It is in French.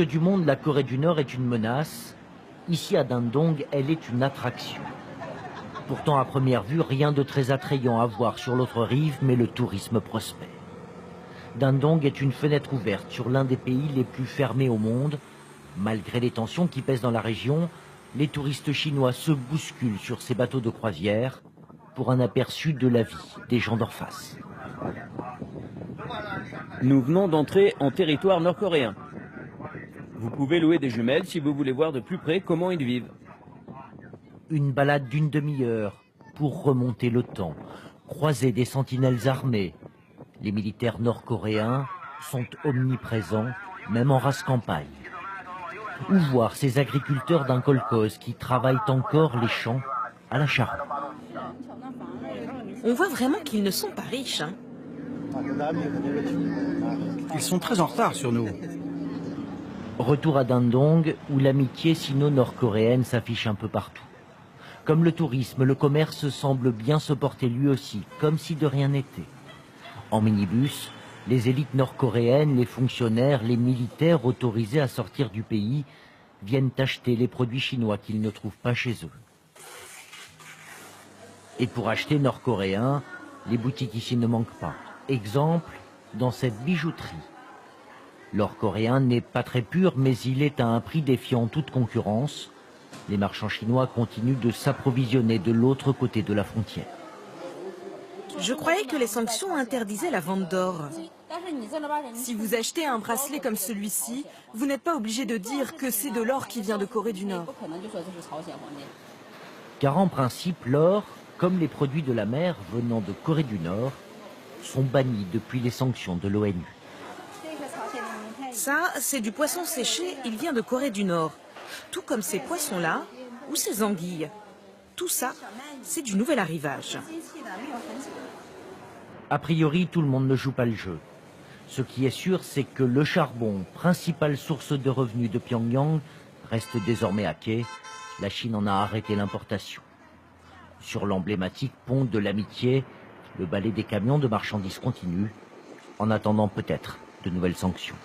Du monde, la Corée du Nord est une menace. Ici, à Dandong, elle est une attraction. Pourtant, à première vue, rien de très attrayant à voir sur l'autre rive, mais le tourisme prospère. Dandong est une fenêtre ouverte sur l'un des pays les plus fermés au monde. Malgré les tensions qui pèsent dans la région, les touristes chinois se bousculent sur ces bateaux de croisière pour un aperçu de la vie des gens d'en face. Nous venons d'entrer en territoire nord-coréen. Vous pouvez louer des jumelles si vous voulez voir de plus près comment ils vivent. Une balade d'une demi-heure pour remonter le temps, croiser des sentinelles armées. Les militaires nord-coréens sont omniprésents, même en race campagne. Ou voir ces agriculteurs d'un kolkhoz qui travaillent encore les champs à la charrue. On voit vraiment qu'ils ne sont pas riches. Ils sont très en retard sur nous. Retour à Dandong, où l'amitié sino-nord-coréenne s'affiche un peu partout. Comme le tourisme, le commerce semble bien se porter lui aussi, comme si de rien n'était. En minibus, les élites nord-coréennes, les fonctionnaires, les militaires autorisés à sortir du pays viennent acheter les produits chinois qu'ils ne trouvent pas chez eux. Et pour acheter nord-coréen, les boutiques ici ne manquent pas. Exemple, dans cette bijouterie. L'or coréen n'est pas très pur, mais il est à un prix défiant toute concurrence. Les marchands chinois continuent de s'approvisionner de l'autre côté de la frontière. Je croyais que les sanctions interdisaient la vente d'or. Si vous achetez un bracelet comme celui-ci, vous n'êtes pas obligé de dire que c'est de l'or qui vient de Corée du Nord. Car en principe, l'or, comme les produits de la mer venant de Corée du Nord, sont bannis depuis les sanctions de l'ONU. Ça, c'est du poisson séché, il vient de Corée du Nord. Tout comme ces poissons-là, ou ces anguilles. Tout ça, c'est du nouvel arrivage. A priori, tout le monde ne joue pas le jeu. Ce qui est sûr, c'est que le charbon, principale source de revenus de Pyongyang, reste désormais à quai. La Chine en a arrêté l'importation. Sur l'emblématique pont de l'Amitié, le balai des camions de marchandises continue, en attendant peut-être de nouvelles sanctions.